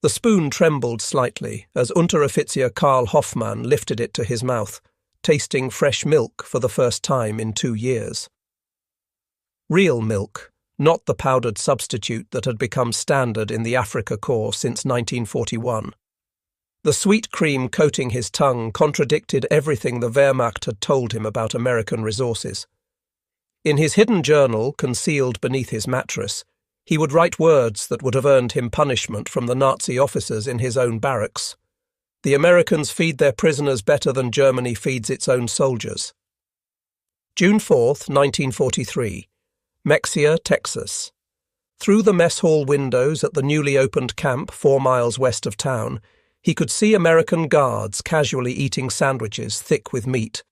The spoon trembled slightly as Unteroffizier Karl Hoffmann lifted it to his mouth, tasting fresh milk for the first time in 2 years. Real milk, not the powdered substitute that had become standard in the Afrika Korps since 1941. The sweet cream coating his tongue contradicted everything the Wehrmacht had told him about American resources. In his hidden journal, concealed beneath his mattress, he would write words that would have earned him punishment from the Nazi officers in his own barracks. The Americans feed their prisoners better than Germany feeds its own soldiers. June 4th, 1943. Mexia, Texas. Through the mess hall windows at the newly opened camp 4 miles west of town, he could see American guards casually eating sandwiches thick with meat.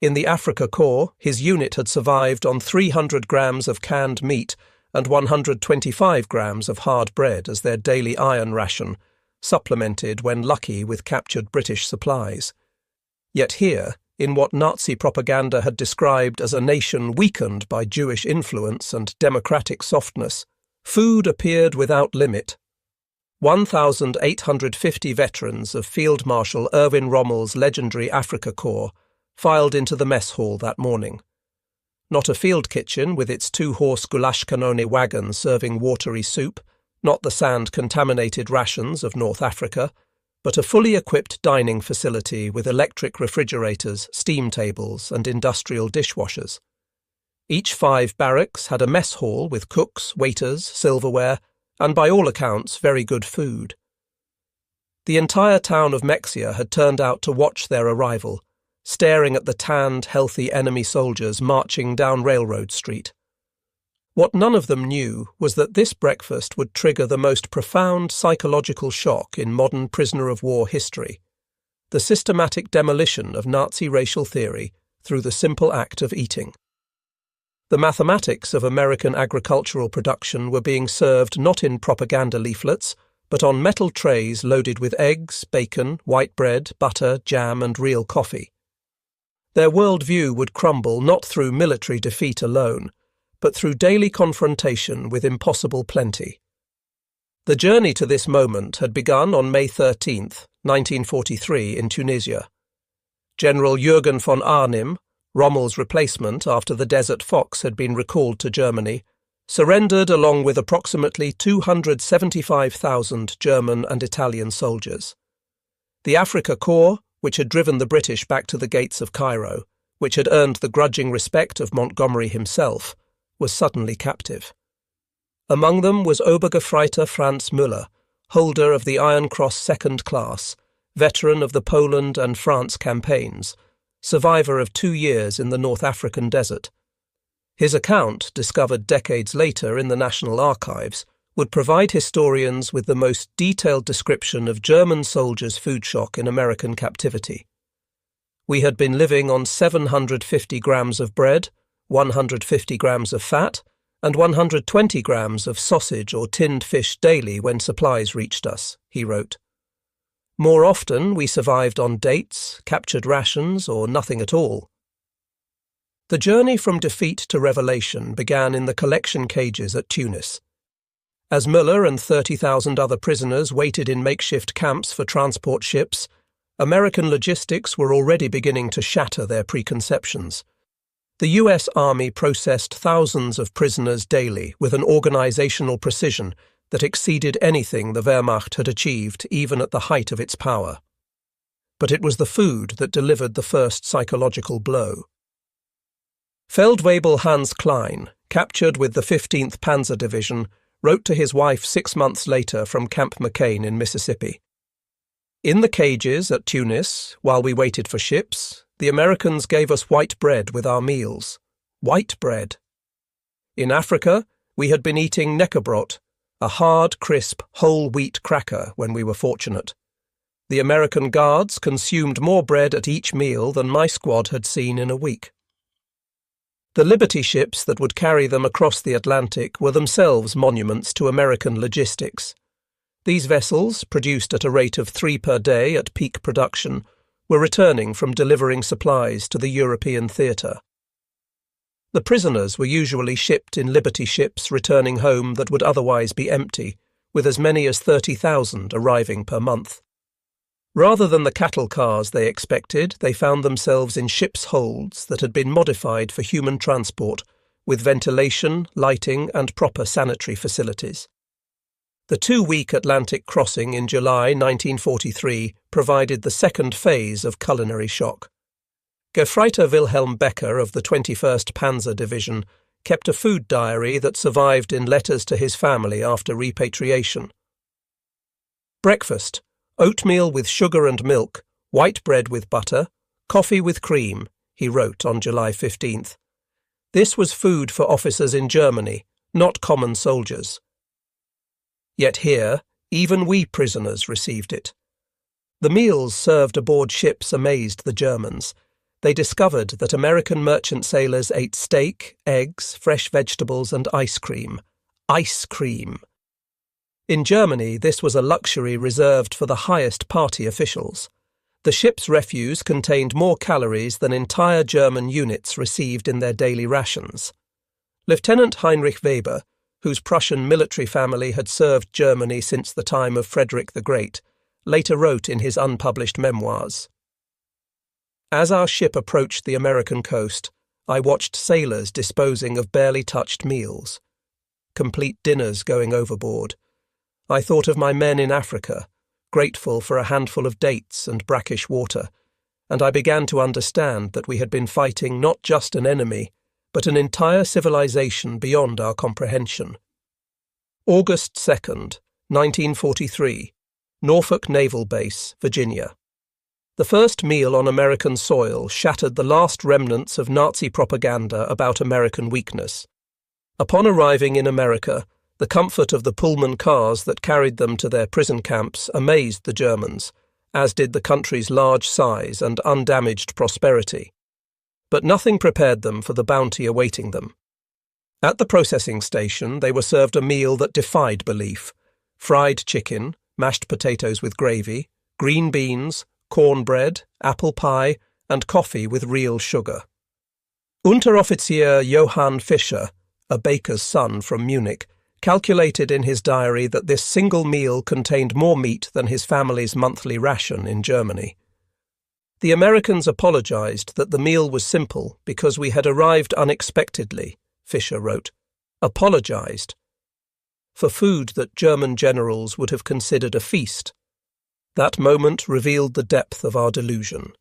In the Afrika Korps, his unit had survived on 300 grams of canned meat and 125 grams of hard bread as their daily iron ration, supplemented when lucky with captured British supplies. Yet here, in what Nazi propaganda had described as a nation weakened by Jewish influence and democratic softness, food appeared without limit. 1,850 veterans of Field Marshal Erwin Rommel's legendary Afrika Korps filed into the mess hall that morning. Not a field kitchen with its 2-horse Gulaschkanone wagon serving watery soup, not the sand-contaminated rations of North Africa, but a fully equipped dining facility with electric refrigerators, steam tables, and industrial dishwashers. Each 5 barracks had a mess hall with cooks, waiters, silverware, and by all accounts very good food. The entire town of Mexia had turned out to watch their arrival, staring at the tanned, healthy enemy soldiers marching down Railroad Street. What none of them knew was that this breakfast would trigger the most profound psychological shock in modern prisoner-of-war history, the systematic demolition of Nazi racial theory through the simple act of eating. The mathematics of American agricultural production were being served not in propaganda leaflets, but on metal trays loaded with eggs, bacon, white bread, butter, jam, and real coffee. Their worldview would crumble not through military defeat alone, but through daily confrontation with impossible plenty. The journey to this moment had begun on May 13, 1943, in Tunisia. General Jürgen von Arnim, Rommel's replacement after the Desert Fox had been recalled to Germany, surrendered along with approximately 275,000 German and Italian soldiers. The Afrika Korps, which had driven the British back to the gates of Cairo, which had earned the grudging respect of Montgomery himself, was suddenly captive. Among them was Obergefreiter Franz Müller, holder of the Iron Cross Second Class, veteran of the Poland and France campaigns, survivor of 2 years in the North African desert. His account, discovered decades later in the National Archives, would provide historians with the most detailed description of German soldiers' food shock in American captivity. We had been living on 750 grams of bread, 150 grams of fat, and 120 grams of sausage or tinned fish daily when supplies reached us, he wrote. More often we survived on dates, captured rations, or nothing at all. The journey from defeat to revelation began in the collection cages at Tunis. As Müller and 30,000 other prisoners waited in makeshift camps for transport ships, American logistics were already beginning to shatter their preconceptions. The US Army processed thousands of prisoners daily with an organizational precision that exceeded anything the Wehrmacht had achieved even at the height of its power. But it was the food that delivered the first psychological blow. Feldwebel Hans Klein, captured with the 15th Panzer Division, wrote to his wife 6 months later from Camp McCain in Mississippi. In the cages at Tunis, while we waited for ships, the Americans gave us white bread with our meals. White bread. In Africa, we had been eating nekkerbrot, a hard, crisp, whole wheat cracker when we were fortunate. The American guards consumed more bread at each meal than my squad had seen in a week. The Liberty ships that would carry them across the Atlantic were themselves monuments to American logistics. These vessels, produced at a rate of 3 per day at peak production, were returning from delivering supplies to the European theatre. The prisoners were usually shipped in Liberty ships returning home that would otherwise be empty, with as many as 30,000 arriving per month. Rather than the cattle cars they expected, they found themselves in ships' holds that had been modified for human transport, with ventilation, lighting, and proper sanitary facilities. The 2-week Atlantic crossing in July 1943 provided the second phase of culinary shock. Gefreiter Wilhelm Becker of the 21st Panzer Division kept a food diary that survived in letters to his family after repatriation. Breakfast: oatmeal with sugar and milk, white bread with butter, coffee with cream, he wrote on July 15th. This was food for officers in Germany, not common soldiers. Yet here, even we prisoners received it. The meals served aboard ships amazed the Germans. They discovered that American merchant sailors ate steak, eggs, fresh vegetables, and ice cream. Ice cream! In Germany, this was a luxury reserved for the highest party officials. The ship's refuse contained more calories than entire German units received in their daily rations. Lieutenant Heinrich Weber, whose Prussian military family had served Germany since the time of Frederick the Great, later wrote in his unpublished memoirs, "As our ship approached the American coast, I watched sailors disposing of barely touched meals, complete dinners going overboard. I thought of my men in Africa, grateful for a handful of dates and brackish water, and I began to understand that we had been fighting not just an enemy, but an entire civilization beyond our comprehension." August 2nd, 1943, Norfolk Naval Base, Virginia. The first meal on American soil shattered the last remnants of Nazi propaganda about American weakness. Upon arriving in America, the comfort of the Pullman cars that carried them to their prison camps amazed the Germans, as did the country's large size and undamaged prosperity. But nothing prepared them for the bounty awaiting them. At the processing station, they were served a meal that defied belief: fried chicken, mashed potatoes with gravy, green beans, cornbread, apple pie, and coffee with real sugar. Unteroffizier Johann Fischer, a baker's son from Munich, calculated in his diary that this single meal contained more meat than his family's monthly ration in Germany. The Americans apologized that the meal was simple because we had arrived unexpectedly, Fischer wrote. Apologized. For food that German generals would have considered a feast. That moment revealed the depth of our delusion.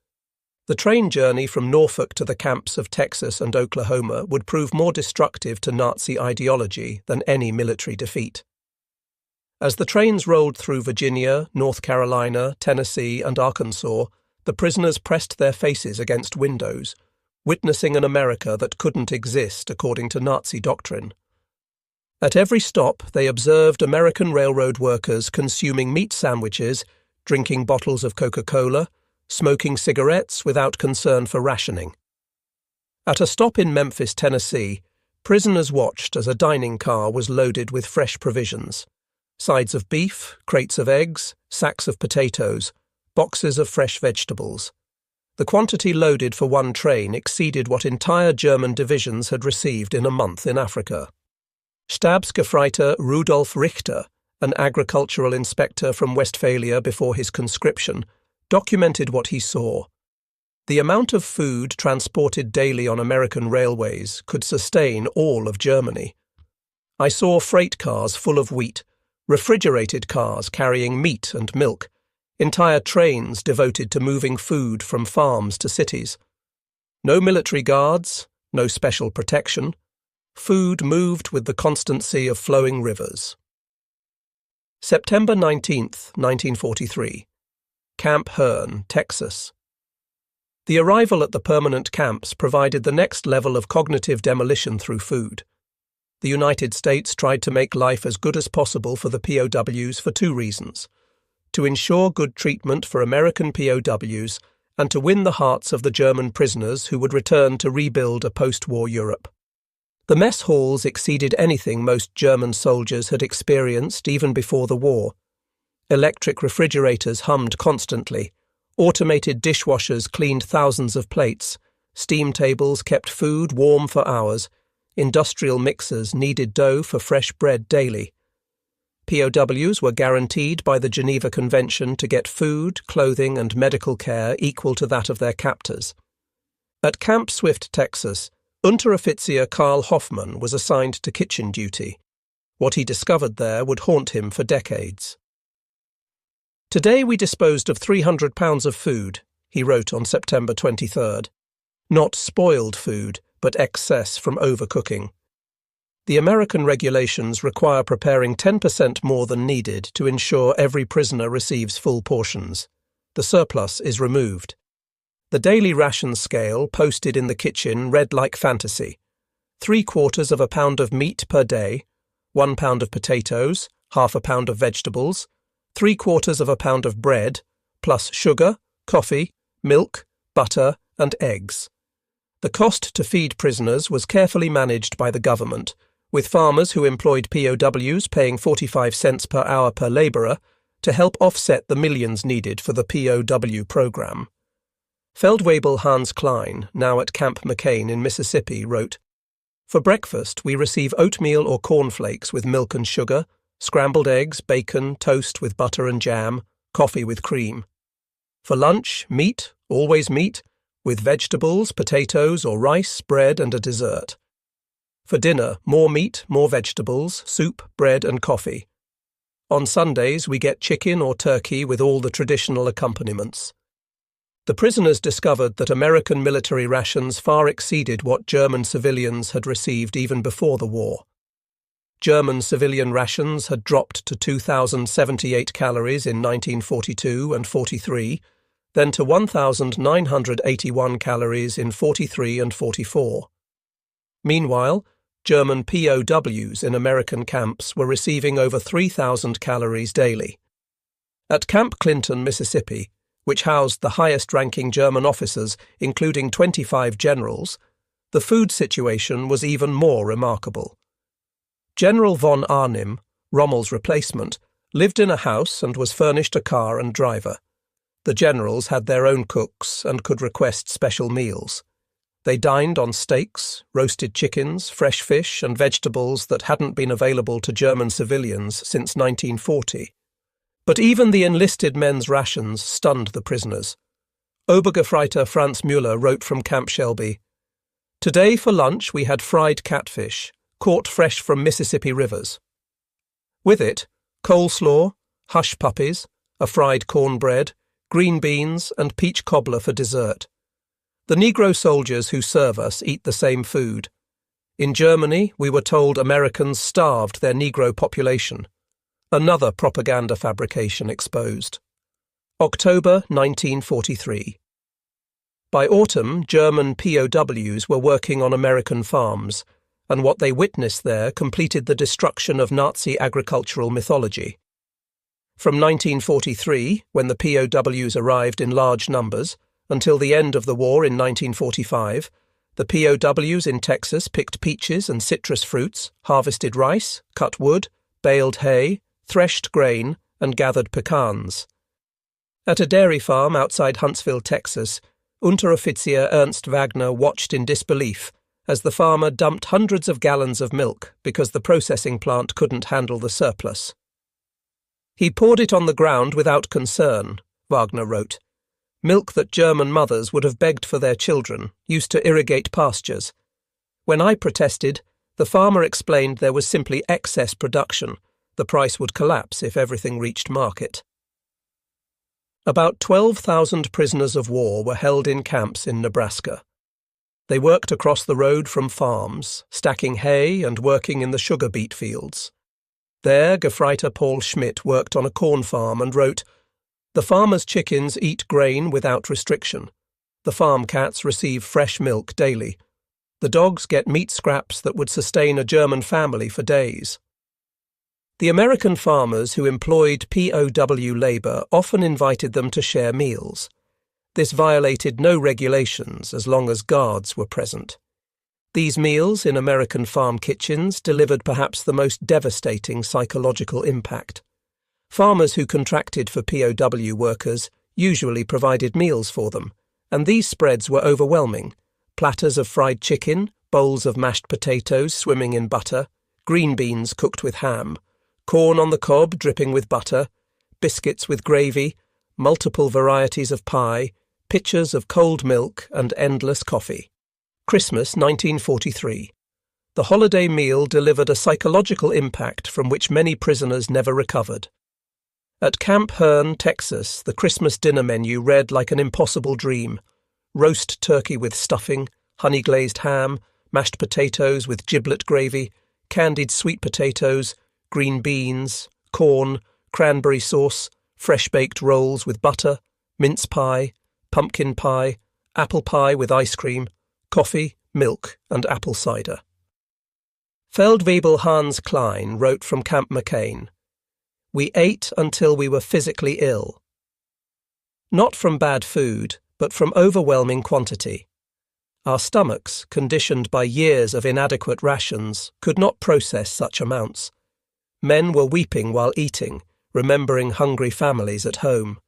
The train journey from Norfolk to the camps of Texas and Oklahoma would prove more destructive to Nazi ideology than any military defeat. As the trains rolled through Virginia, North Carolina, Tennessee, and Arkansas, the prisoners pressed their faces against windows, witnessing an America that couldn't exist according to Nazi doctrine. At every stop, they observed American railroad workers consuming meat sandwiches, drinking bottles of Coca-Cola, smoking cigarettes without concern for rationing. At a stop in Memphis, Tennessee, prisoners watched as a dining car was loaded with fresh provisions: sides of beef, crates of eggs, sacks of potatoes, boxes of fresh vegetables. The quantity loaded for one train exceeded what entire German divisions had received in a month in Africa. Stabsgefreiter Rudolf Richter, an agricultural inspector from Westphalia before his conscription, documented what he saw. The amount of food transported daily on American railways could sustain all of Germany. I saw freight cars full of wheat, refrigerated cars carrying meat and milk, entire trains devoted to moving food from farms to cities. No military guards, no special protection. Food moved with the constancy of flowing rivers. September 19th, 1943. Camp Hearne, Texas. The arrival at the permanent camps provided the next level of cognitive demolition through food. The United States tried to make life as good as possible for the POWs for two reasons: to ensure good treatment for American POWs and to win the hearts of the German prisoners who would return to rebuild a post-war Europe. The mess halls exceeded anything most German soldiers had experienced even before the war. Electric refrigerators hummed constantly, automated dishwashers cleaned thousands of plates, steam tables kept food warm for hours, industrial mixers kneaded dough for fresh bread daily. POWs were guaranteed by the Geneva Convention to get food, clothing, and medical care equal to that of their captors. At Camp Swift, Texas, Unteroffizier Karl Hoffmann was assigned to kitchen duty. What he discovered there would haunt him for decades. "Today we disposed of 300 pounds of food," he wrote on September 23rd. Not spoiled food, but excess from overcooking. The American regulations require preparing 10% more than needed to ensure every prisoner receives full portions. The surplus is removed. The daily ration scale posted in the kitchen read like fantasy. 3/4 of a pound of meat per day, 1 pound of potatoes, 1/2 pound of vegetables, 3/4 of a pound of bread, plus sugar, coffee, milk, butter, and eggs. The cost to feed prisoners was carefully managed by the government, with farmers who employed POWs paying 45 cents per hour per labourer to help offset the millions needed for the POW program. Feldwebel Hans Klein, now at Camp McCain in Mississippi, wrote, "For breakfast we receive oatmeal or cornflakes with milk and sugar, scrambled eggs, bacon, toast with butter and jam, coffee with cream. For lunch, meat, always meat, with vegetables, potatoes or rice, bread and a dessert. For dinner, more meat, more vegetables, soup, bread and coffee. On Sundays we get chicken or turkey with all the traditional accompaniments." The prisoners discovered that American military rations far exceeded what German civilians had received even before the war. German civilian rations had dropped to 2,078 calories in 1942 and 43, then to 1,981 calories in 43 and 44. Meanwhile, German POWs in American camps were receiving over 3,000 calories daily. At Camp Clinton, Mississippi, which housed the highest-ranking German officers, including 25 generals, the food situation was even more remarkable. General von Arnim, Rommel's replacement, lived in a house and was furnished a car and driver. The generals had their own cooks and could request special meals. They dined on steaks, roasted chickens, fresh fish and vegetables that hadn't been available to German civilians since 1940. But even the enlisted men's rations stunned the prisoners. Obergefreiter Franz Müller wrote from Camp Shelby, "Today for lunch we had fried catfish, caught fresh from Mississippi rivers. With it, coleslaw, hush puppies, a fried cornbread, green beans and peach cobbler for dessert. The Negro soldiers who serve us eat the same food. In Germany, we were told Americans starved their Negro population. Another propaganda fabrication exposed." October 1943. By autumn, German POWs were working on American farms, and what they witnessed there completed the destruction of Nazi agricultural mythology. From 1943, when the POWs arrived in large numbers, until the end of the war in 1945, the POWs in Texas picked peaches and citrus fruits, harvested rice, cut wood, baled hay, threshed grain, and gathered pecans. At a dairy farm outside Huntsville, Texas, Unteroffizier Ernst Wagner watched in disbelief as the farmer dumped hundreds of gallons of milk because the processing plant couldn't handle the surplus. "He poured it on the ground without concern," Wagner wrote. "Milk that German mothers would have begged for their children, used to irrigate pastures. When I protested, the farmer explained there was simply excess production. The price would collapse if everything reached market." About 12,000 prisoners of war were held in camps in Nebraska. They worked across the road from farms, stacking hay and working in the sugar beet fields. There, Gefreiter Paul Schmidt worked on a corn farm and wrote, "The farmers' chickens eat grain without restriction. The farm cats receive fresh milk daily. The dogs get meat scraps that would sustain a German family for days." The American farmers who employed POW labour often invited them to share meals. This violated no regulations as long as guards were present. These meals in American farm kitchens delivered perhaps the most devastating psychological impact. Farmers who contracted for POW workers usually provided meals for them, and these spreads were overwhelming. Platters of fried chicken, bowls of mashed potatoes swimming in butter, green beans cooked with ham, corn on the cob dripping with butter, biscuits with gravy, multiple varieties of pie, pitchers of cold milk, and endless coffee. Christmas 1943. The holiday meal delivered a psychological impact from which many prisoners never recovered. At Camp Hearne, Texas, the Christmas dinner menu read like an impossible dream. Roast turkey with stuffing, honey-glazed ham, mashed potatoes with giblet gravy, candied sweet potatoes, green beans, corn, cranberry sauce, fresh-baked rolls with butter, mince pie, pumpkin pie, apple pie with ice cream, coffee, milk, and apple cider. Feldwebel Hans Klein wrote from Camp McCain, "We ate until we were physically ill. Not from bad food, but from overwhelming quantity. Our stomachs, conditioned by years of inadequate rations, could not process such amounts. Men were weeping while eating, remembering hungry families at home."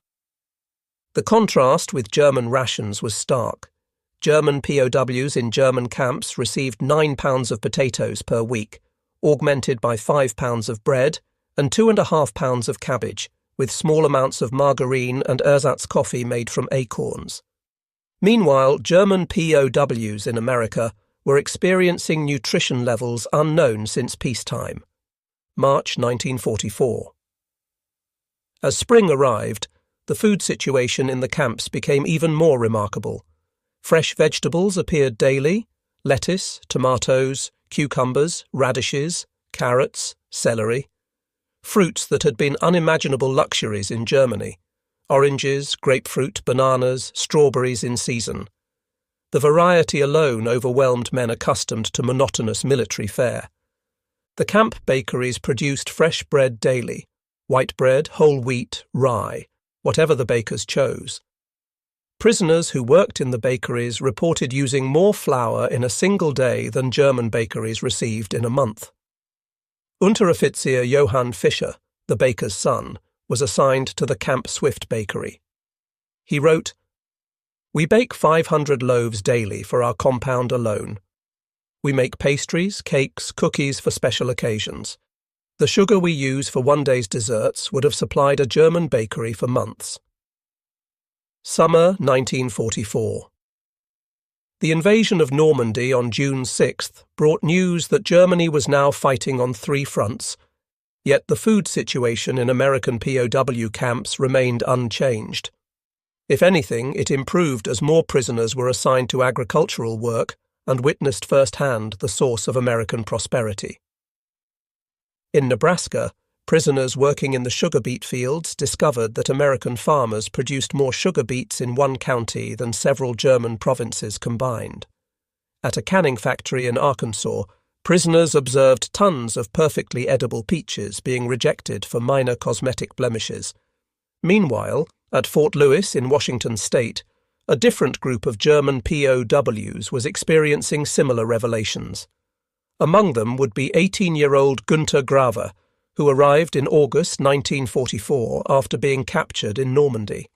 The contrast with German rations was stark. German POWs in German camps received 9 pounds of potatoes per week, augmented by 5 pounds of bread and 2.5 pounds of cabbage, with small amounts of margarine and ersatz coffee made from acorns. Meanwhile, German POWs in America were experiencing nutrition levels unknown since peacetime. March 1944. As spring arrived, the food situation in the camps became even more remarkable. Fresh vegetables appeared daily: lettuce, tomatoes, cucumbers, radishes, carrots, celery. Fruits that had been unimaginable luxuries in Germany: oranges, grapefruit, bananas, strawberries in season. The variety alone overwhelmed men accustomed to monotonous military fare. The camp bakeries produced fresh bread daily: white bread, whole wheat, rye, whatever the bakers chose. Prisoners who worked in the bakeries reported using more flour in a single day than German bakeries received in a month. Unteroffizier Johann Fischer, the baker's son, was assigned to the Camp Swift bakery. He wrote, "We bake 500 loaves daily for our compound alone. We make pastries, cakes, cookies for special occasions. The sugar we use for one day's desserts would have supplied a German bakery for months." Summer 1944. The invasion of Normandy on June 6th brought news that Germany was now fighting on 3 fronts, yet the food situation in American POW camps remained unchanged. If anything, it improved as more prisoners were assigned to agricultural work and witnessed firsthand the source of American prosperity. In Nebraska, prisoners working in the sugar beet fields discovered that American farmers produced more sugar beets in one county than several German provinces combined. At a canning factory in Arkansas, prisoners observed tons of perfectly edible peaches being rejected for minor cosmetic blemishes. Meanwhile, at Fort Lewis in Washington state, a different group of German POWs was experiencing similar revelations. Among them would be 18-year-old Günter Gräwe, who arrived in August 1944 after being captured in Normandy.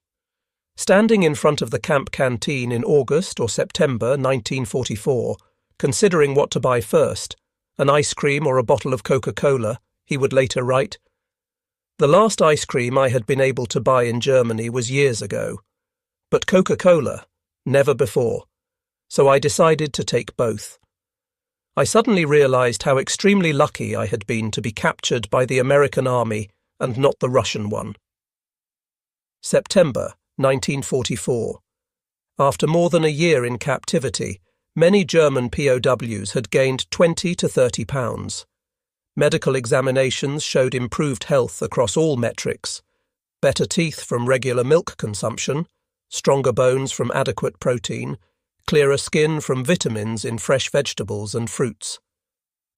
Standing in front of the camp canteen in August or September 1944, considering what to buy first, an ice cream or a bottle of Coca-Cola, he would later write, "The last ice cream I had been able to buy in Germany was years ago, but Coca-Cola, never before, so I decided to take both. I suddenly realized how extremely lucky I had been to be captured by the American army and not the Russian one." September 1944. After more than a year in captivity, many German POWs had gained 20 to 30 pounds. Medical examinations showed improved health across all metrics: better teeth from regular milk consumption, stronger bones from adequate protein, clearer skin from vitamins in fresh vegetables and fruits.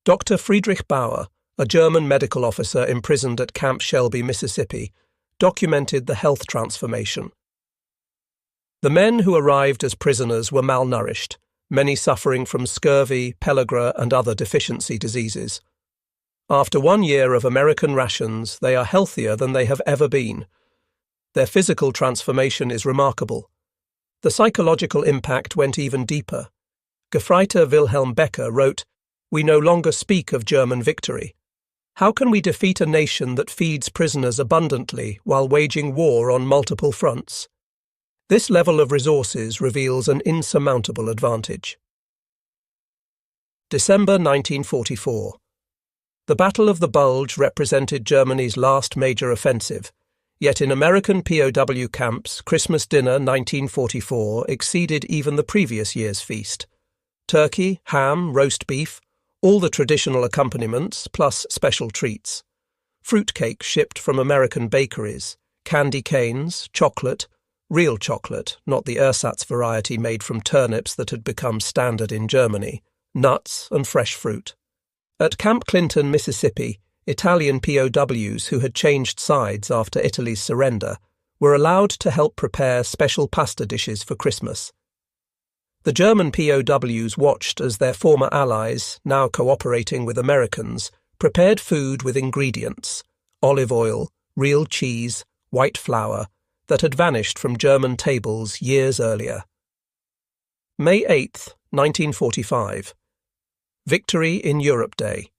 Dr. Friedrich Bauer, a German medical officer imprisoned at Camp Shelby, Mississippi, documented the health transformation. The men who arrived as prisoners were malnourished, many suffering from scurvy, pellagra, and other deficiency diseases. After 1 year of American rations, they are healthier than they have ever been. Their physical transformation is remarkable. The psychological impact went even deeper. Gefreiter Wilhelm Becker wrote, "We no longer speak of German victory. How can we defeat a nation that feeds prisoners abundantly while waging war on multiple fronts? This level of resources reveals an insurmountable advantage. December 1944. The Battle of the Bulge represented Germany's last major offensive, yet in American POW camps, Christmas dinner 1944 exceeded even the previous year's feast. Turkey, ham, roast beef, all the traditional accompaniments, plus special treats. Fruitcake shipped from American bakeries, candy canes, chocolate, real chocolate, not the ersatz variety made from turnips that had become standard in Germany, nuts and fresh fruit. At Camp Clinton, Mississippi, Italian POWs who had changed sides after Italy's surrender were allowed to help prepare special pasta dishes for Christmas. The German POWs watched as their former allies, now cooperating with Americans, prepared food with ingredients, olive oil, real cheese, white flour, that had vanished from German tables years earlier. May 8, 1945. Victory in Europe Day.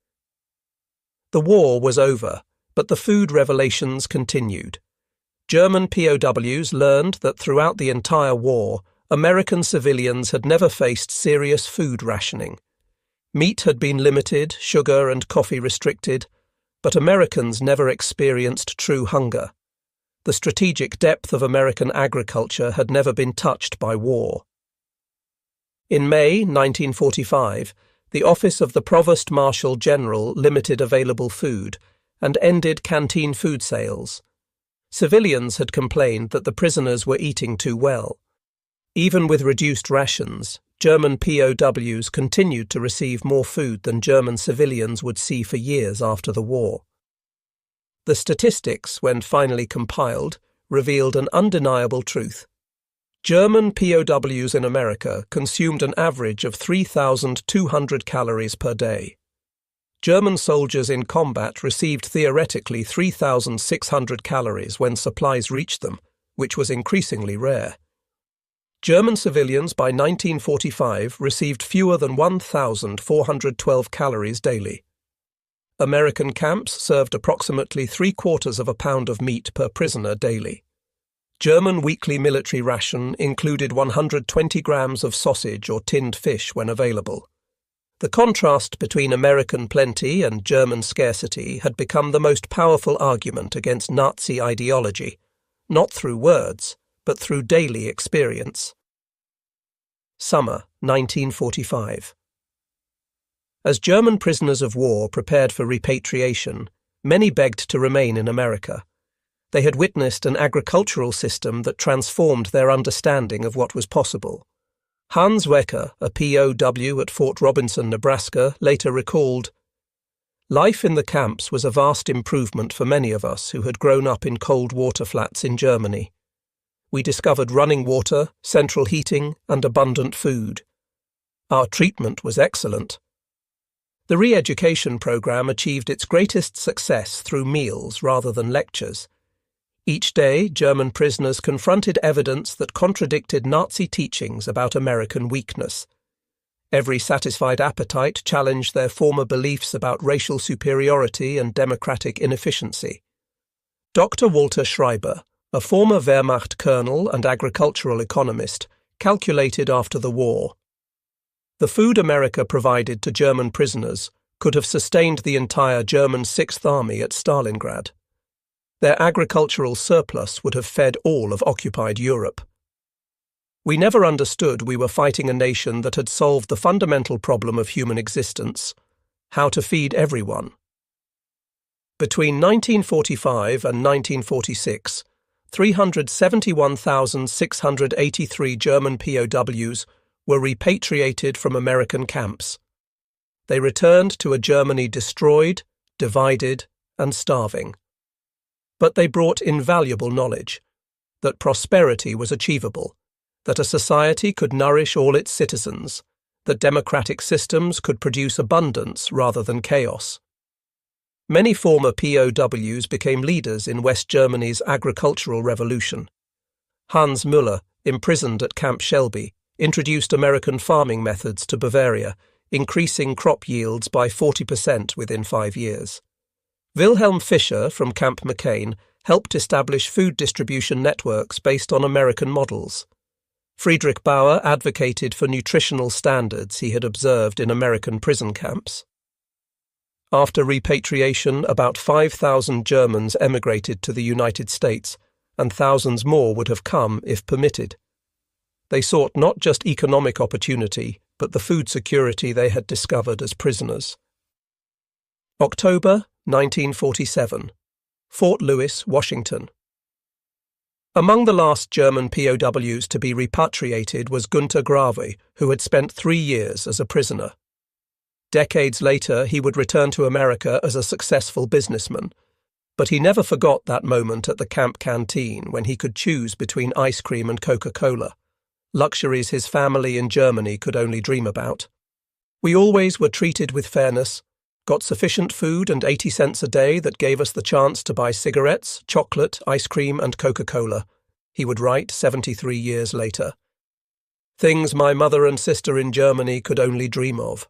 The war was over, but the food revelations continued. German POWs learned that throughout the entire war, American civilians had never faced serious food rationing. Meat had been limited, sugar and coffee restricted, but Americans never experienced true hunger. The strategic depth of American agriculture had never been touched by war. In May 1945, the Office of the Provost Marshal General limited available food and ended canteen food sales. Civilians had complained that the prisoners were eating too well. Even with reduced rations, German POWs continued to receive more food than German civilians would see for years after the war. The statistics, when finally compiled, revealed an undeniable truth. German POWs in America consumed an average of 3,200 calories per day. German soldiers in combat received theoretically 3,600 calories when supplies reached them, which was increasingly rare. German civilians by 1945 received fewer than 1,412 calories daily. American camps served approximately 3/4 of a pound of meat per prisoner daily. German weekly military ration included 120 grams of sausage or tinned fish when available. The contrast between American plenty and German scarcity had become the most powerful argument against Nazi ideology, not through words, but through daily experience. Summer 1945. As German prisoners of war prepared for repatriation, many begged to remain in America. They had witnessed an agricultural system that transformed their understanding of what was possible. Hans Wecker, a POW at Fort Robinson, Nebraska, later recalled, "Life in the camps was a vast improvement for many of us who had grown up in cold water flats in Germany. We discovered running water, central heating, and abundant food. Our treatment was excellent." The re-education program achieved its greatest success through meals rather than lectures. Each day, German prisoners confronted evidence that contradicted Nazi teachings about American weakness. Every satisfied appetite challenged their former beliefs about racial superiority and democratic inefficiency. Dr. Walter Schreiber, a former Wehrmacht colonel and agricultural economist, calculated after the war, the food America provided to German prisoners could have sustained the entire German Sixth Army at Stalingrad. Their agricultural surplus would have fed all of occupied Europe. We never understood we were fighting a nation that had solved the fundamental problem of human existence, how to feed everyone. Between 1945 and 1946, 371,683 German POWs were repatriated from American camps. They returned to a Germany destroyed, divided, and starving. But they brought invaluable knowledge, that prosperity was achievable, that a society could nourish all its citizens, that democratic systems could produce abundance rather than chaos. Many former POWs became leaders in West Germany's agricultural revolution. Hans Müller, imprisoned at Camp Shelby, introduced American farming methods to Bavaria, increasing crop yields by 40% within 5 years. Wilhelm Fischer from Camp McCain helped establish food distribution networks based on American models. Friedrich Bauer advocated for nutritional standards he had observed in American prison camps. After repatriation, about 5,000 Germans emigrated to the United States, and thousands more would have come if permitted. They sought not just economic opportunity, but the food security they had discovered as prisoners. October 1947. Fort Lewis, Washington. Among the last German POWs to be repatriated was Günter Gräwe, who had spent 3 years as a prisoner. Decades later, he would return to America as a successful businessman, but he never forgot that moment at the camp canteen when he could choose between ice cream and Coca-Cola, luxuries his family in Germany could only dream about. We always were treated with fairness, got sufficient food and 80 cents a day that gave us the chance to buy cigarettes, chocolate, ice cream and Coca-Cola, he would write 73 years later. Things my mother and sister in Germany could only dream of.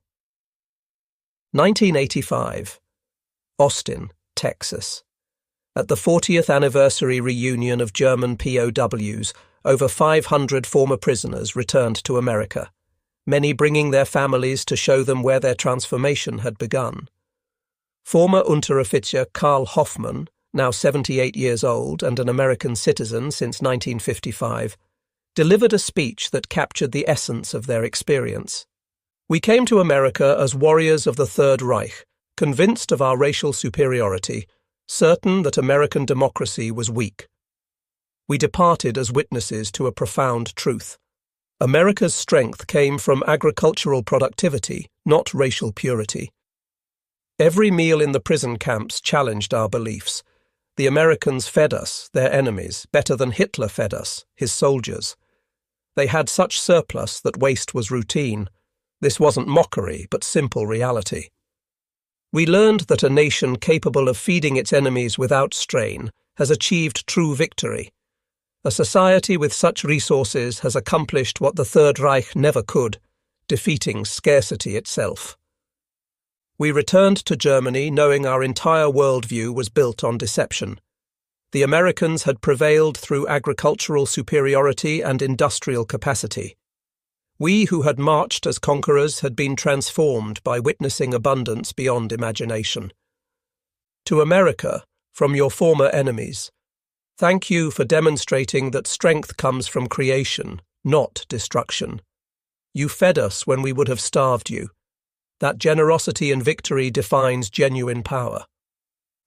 1985. Austin, Texas. At the 40th anniversary reunion of German POWs, over 500 former prisoners returned to America, many bringing their families to show them where their transformation had begun. Former Unteroffizier Karl Hoffmann, now 78 years old and an American citizen since 1955, delivered a speech that captured the essence of their experience. We came to America as warriors of the Third Reich, convinced of our racial superiority, certain that American democracy was weak. We departed as witnesses to a profound truth. America's strength came from agricultural productivity, not racial purity. Every meal in the prison camps challenged our beliefs. The Americans fed us, their enemies, better than Hitler fed us, his soldiers. They had such surplus that waste was routine. This wasn't mockery, but simple reality. We learned that a nation capable of feeding its enemies without strain has achieved true victory. A society with such resources has accomplished what the Third Reich never could, defeating scarcity itself. We returned to Germany knowing our entire worldview was built on deception. The Americans had prevailed through agricultural superiority and industrial capacity. We who had marched as conquerors had been transformed by witnessing abundance beyond imagination. To America, from your former enemies, thank you for demonstrating that strength comes from creation, not destruction. You fed us when we would have starved you. That generosity and victory defines genuine power.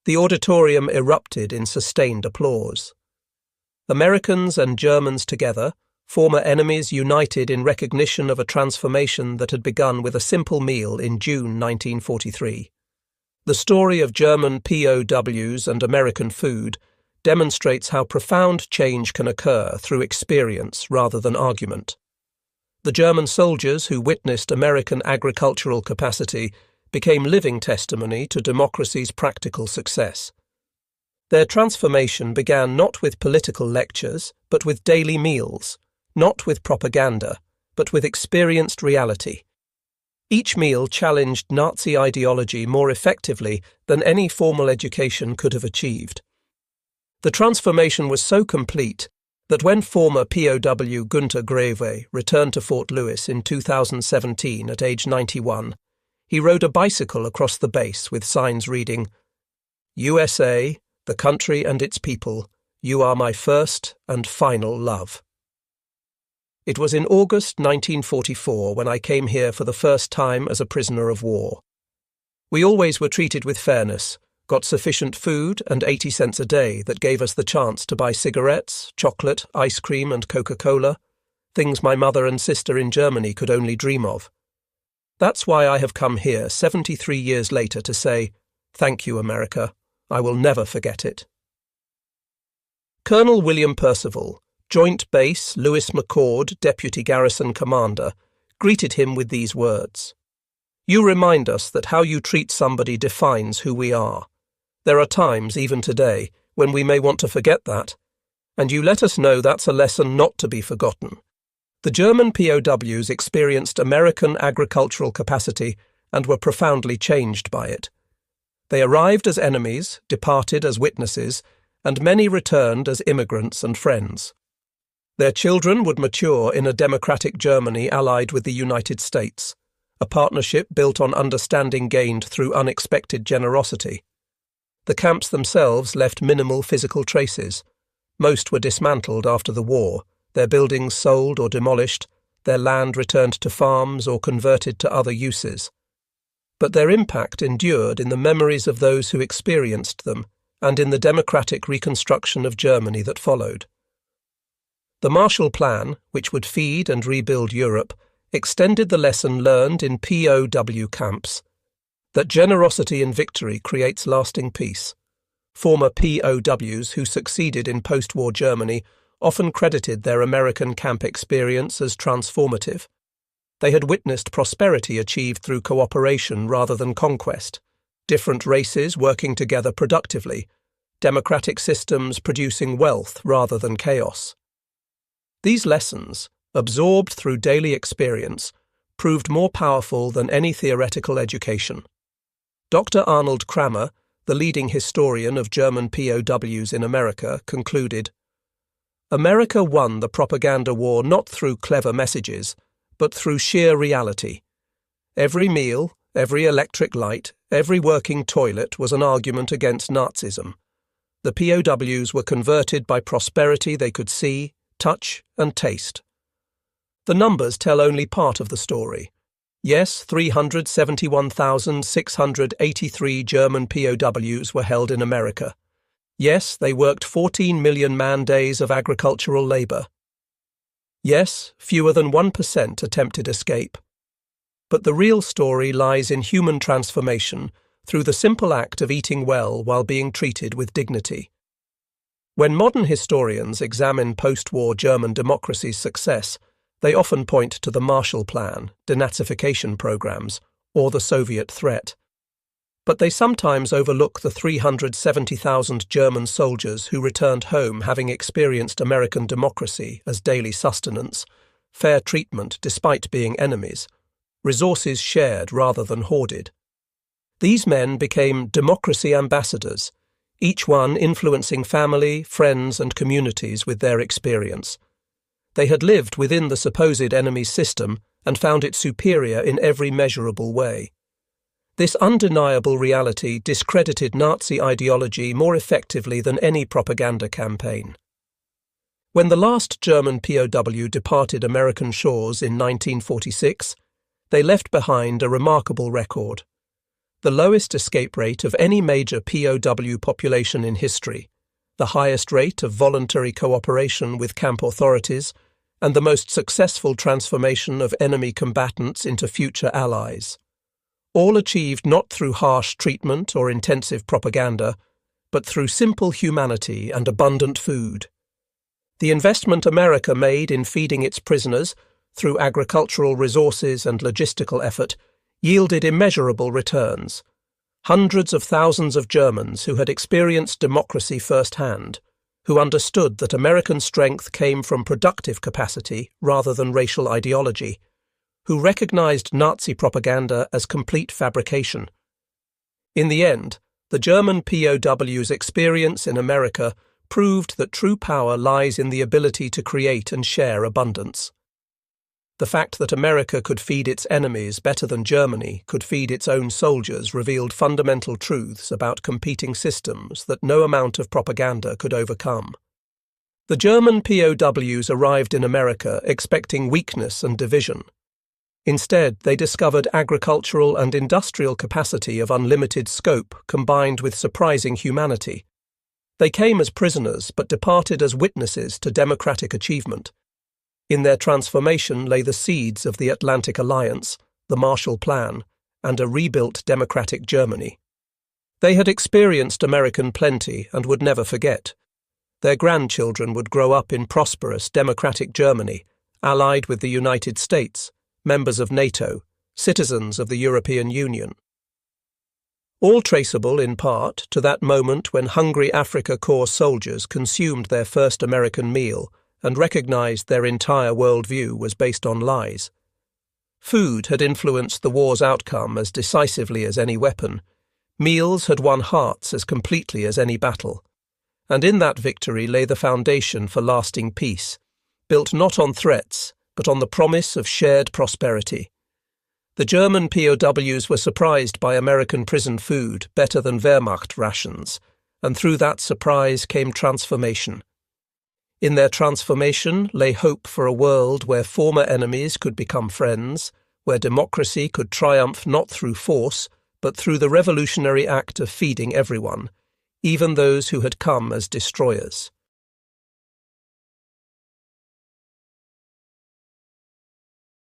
The auditorium erupted in sustained applause. Americans and Germans together, former enemies united in recognition of a transformation that had begun with a simple meal in June 1943. The story of German POWs and American food demonstrates how profound change can occur through experience rather than argument. The German soldiers who witnessed American agricultural capacity became living testimony to democracy's practical success. Their transformation began not with political lectures, but with daily meals, not with propaganda, but with experienced reality. Each meal challenged Nazi ideology more effectively than any formal education could have achieved. The transformation was so complete that when former POW Günter Gräwe returned to Fort Lewis in 2017 at age 91, he rode a bicycle across the base with signs reading, "USA, the country and its people, you are my first and final love." It was in August 1944 when I came here for the first time as a prisoner of war. We always were treated with fairness, got sufficient food and 80 cents a day that gave us the chance to buy cigarettes, chocolate, ice cream and Coca-Cola, things my mother and sister in Germany could only dream of. That's why I have come here 73 years later to say, thank you, America. I will never forget it. Colonel William Percival, Joint Base Lewis McCord, Deputy Garrison Commander, greeted him with these words. You remind us that how you treat somebody defines who we are. There are times, even today, when we may want to forget that, and you let us know that's a lesson not to be forgotten. The German POWs experienced American agricultural capacity and were profoundly changed by it. They arrived as enemies, departed as witnesses, and many returned as immigrants and friends. Their children would mature in a democratic Germany allied with the United States, a partnership built on understanding gained through unexpected generosity. The camps themselves left minimal physical traces. Most were dismantled after the war, their buildings sold or demolished, their land returned to farms or converted to other uses. But their impact endured in the memories of those who experienced them and in the democratic reconstruction of Germany that followed. The Marshall Plan, which would feed and rebuild Europe, extended the lesson learned in POW camps, that generosity in victory creates lasting peace. Former POWs who succeeded in post-war Germany often credited their American camp experience as transformative. They had witnessed prosperity achieved through cooperation rather than conquest, different races working together productively, democratic systems producing wealth rather than chaos. These lessons, absorbed through daily experience, proved more powerful than any theoretical education. Dr. Arnold Kramer, the leading historian of German POWs in America, concluded, "America won the propaganda war not through clever messages, but through sheer reality. Every meal, every electric light, every working toilet was an argument against Nazism. The POWs were converted by prosperity they could see, touch, and taste." The numbers tell only part of the story. Yes, 371,683 German POWs were held in America. Yes, they worked 14 million man-days of agricultural labour. Yes, fewer than 1% attempted escape. But the real story lies in human transformation through the simple act of eating well while being treated with dignity. When modern historians examine post-war German democracy's success, they often point to the Marshall Plan, denazification programs, or the Soviet threat. But they sometimes overlook the 370,000 German soldiers who returned home having experienced American democracy as daily sustenance, fair treatment despite being enemies, resources shared rather than hoarded. These men became democracy ambassadors, each one influencing family, friends, and communities with their experience. They had lived within the supposed enemy's system and found it superior in every measurable way. This undeniable reality discredited Nazi ideology more effectively than any propaganda campaign. When the last German POW departed American shores in 1946, they left behind a remarkable record. The lowest escape rate of any major POW population in history, the highest rate of voluntary cooperation with camp authorities, and the most successful transformation of enemy combatants into future allies. All achieved not through harsh treatment or intensive propaganda, but through simple humanity and abundant food. The investment America made in feeding its prisoners, through agricultural resources and logistical effort, yielded immeasurable returns. Hundreds of thousands of Germans who had experienced democracy firsthand, who understood that American strength came from productive capacity rather than racial ideology, who recognized Nazi propaganda as complete fabrication. In the end, the German POW's experience in America proved that true power lies in the ability to create and share abundance. The fact that America could feed its enemies better than Germany could feed its own soldiers revealed fundamental truths about competing systems that no amount of propaganda could overcome. The German POWs arrived in America expecting weakness and division. Instead, they discovered agricultural and industrial capacity of unlimited scope combined with surprising humanity. They came as prisoners but departed as witnesses to democratic achievement. In their transformation lay the seeds of the Atlantic Alliance, the Marshall Plan, and a rebuilt democratic Germany. They had experienced American plenty and would never forget. Their grandchildren would grow up in prosperous democratic Germany, allied with the United States, members of NATO, citizens of the European Union. All traceable, in part, to that moment when hungry Afrika Korps soldiers consumed their first American meal and recognized their entire worldview was based on lies. Food had influenced the war's outcome as decisively as any weapon. Meals had won hearts as completely as any battle, and in that victory lay the foundation for lasting peace, built not on threats, but on the promise of shared prosperity. The German POWs were surprised by American prison food better than Wehrmacht rations, and through that surprise came transformation. In their transformation lay hope for a world where former enemies could become friends, where democracy could triumph not through force, but through the revolutionary act of feeding everyone, even those who had come as destroyers.